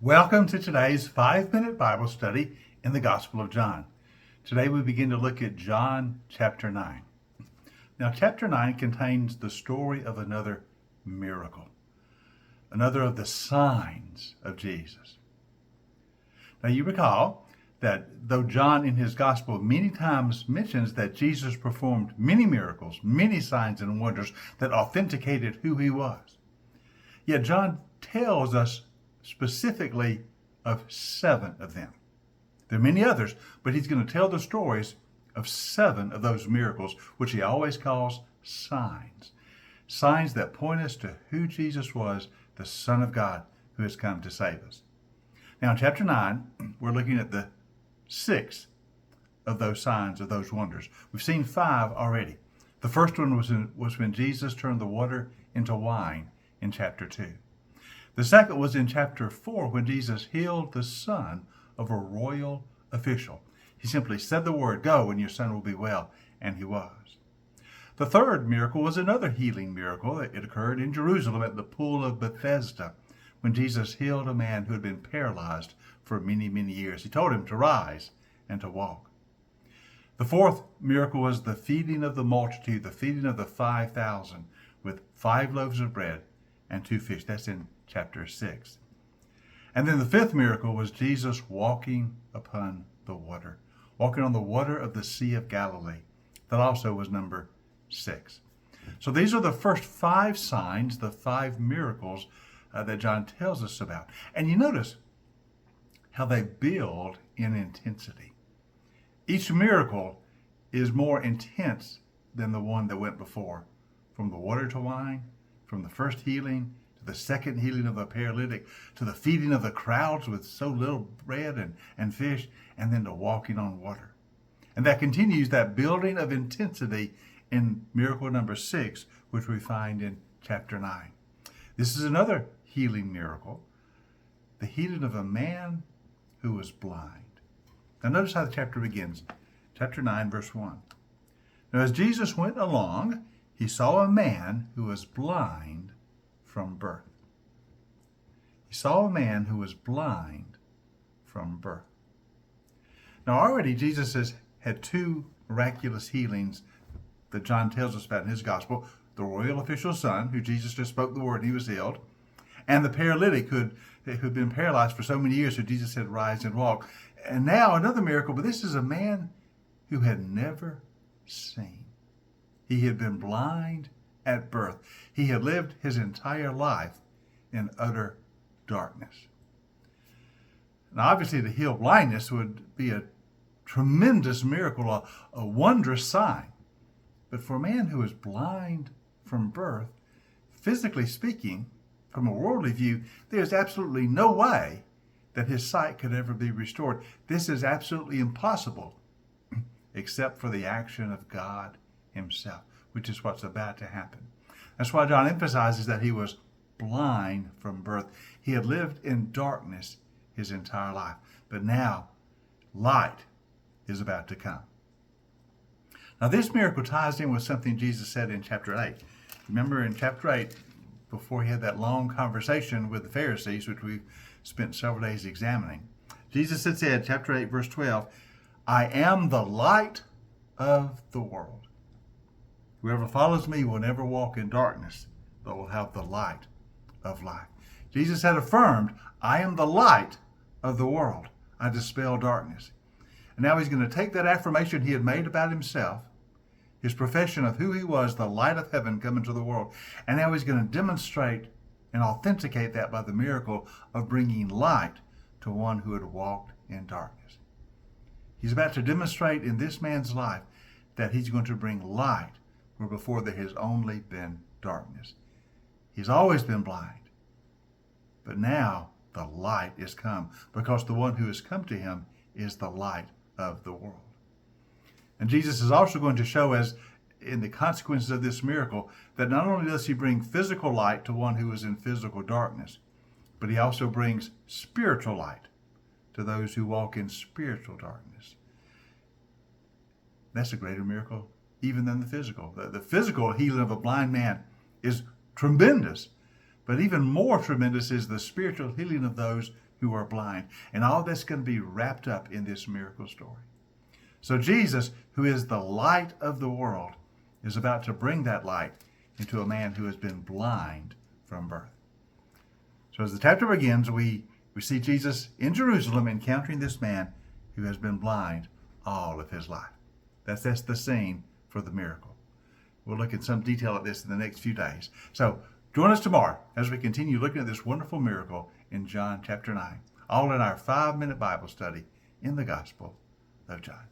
Welcome to today's 5-minute Bible study in the Gospel of John. Today we begin to look at John chapter 9. Now, chapter 9 contains the story of another miracle, another of the signs of Jesus. Now, you recall that though John in his Gospel many times mentions that Jesus performed many miracles, many signs and wonders that authenticated who he was, yet John tells us specifically of 7 of them. There are many others, but he's going to tell the stories of 7 of those miracles, which he always calls signs. Signs that point us to who Jesus was, the Son of God, who has come to save us. Now in chapter 9, we're looking at the 6th of those signs, of those wonders. We've seen 5 already. The first one was when Jesus turned the water into wine in chapter 2. The second was in chapter 4 when Jesus healed the son of a royal official. He simply said the word, "Go and your son will be well," and he was. The third miracle was another healing miracle. It occurred in Jerusalem at the pool of Bethesda when Jesus healed a man who had been paralyzed for many, many years. He told him to rise and to walk. The fourth miracle was the feeding of the multitude, the feeding of the 5,000 with 5 loaves of bread and 2 fish. That's in chapter 6. And then the fifth miracle was Jesus walking upon the water, walking on the water of the Sea of Galilee. That also was number 6. So these are the first 5 signs, the 5 miracles that John tells us about. And you notice how they build in intensity. Each miracle is more intense than the one that went before. From the water to wine, from the first healing to the second healing of the paralytic, to the feeding of the crowds with so little bread and fish, and then to walking on water. And that continues, that building of intensity, in miracle number 6, which we find in chapter 9. This is another healing miracle, the healing of a man who was blind. Now notice how the chapter begins. Chapter 9, verse 1. Now as Jesus went along, he saw a man who was blind from birth. He saw a man who was blind from birth. Now already Jesus has had 2 miraculous healings that John tells us about in his gospel. The royal official's son, who Jesus just spoke the word and he was healed, and the paralytic who'd been paralyzed for so many years, who Jesus said, "Rise and walk." And now another miracle, but this is a man who had never seen. He had been blind at birth. He had lived his entire life in utter darkness. Now, obviously, to heal blindness would be a tremendous miracle, a wondrous sign. But for a man who is blind from birth, physically speaking, from a worldly view, there's absolutely no way that his sight could ever be restored. This is absolutely impossible, except for the action of God himself, which is what's about to happen. That's why John emphasizes that he was blind from birth. He had lived in darkness his entire life, but now light is about to come. Now this miracle ties in with something Jesus said in chapter 8. Remember in chapter 8, before he had that long conversation with the Pharisees, which we've spent several days examining, Jesus had said, chapter 8, verse 12, "I am the light of the world. Whoever follows me will never walk in darkness, but will have the light of life." Jesus had affirmed, "I am the light of the world. I dispel darkness." And now he's going to take that affirmation he had made about himself, his profession of who he was, the light of heaven come into the world, and now he's going to demonstrate and authenticate that by the miracle of bringing light to one who had walked in darkness. He's about to demonstrate in this man's life that he's going to bring light where before there has only been darkness. He's always been blind, but now the light is come, because the one who has come to him is the light of the world. And Jesus is also going to show us in the consequences of this miracle that not only does he bring physical light to one who is in physical darkness, but he also brings spiritual light to those who walk in spiritual darkness. That's a greater miracle even than the physical. The physical healing of a blind man is tremendous, but even more tremendous is the spiritual healing of those who are blind. And all that's going to be wrapped up in this miracle story. So Jesus, who is the light of the world, is about to bring that light into a man who has been blind from birth. So as the chapter begins, we see Jesus in Jerusalem encountering this man who has been blind all of his life. That's the scene for the miracle. We'll look at some detail of this in the next few days. So join us tomorrow as we continue looking at this wonderful miracle in John chapter 9, all in our 5-minute Bible study in the Gospel of John.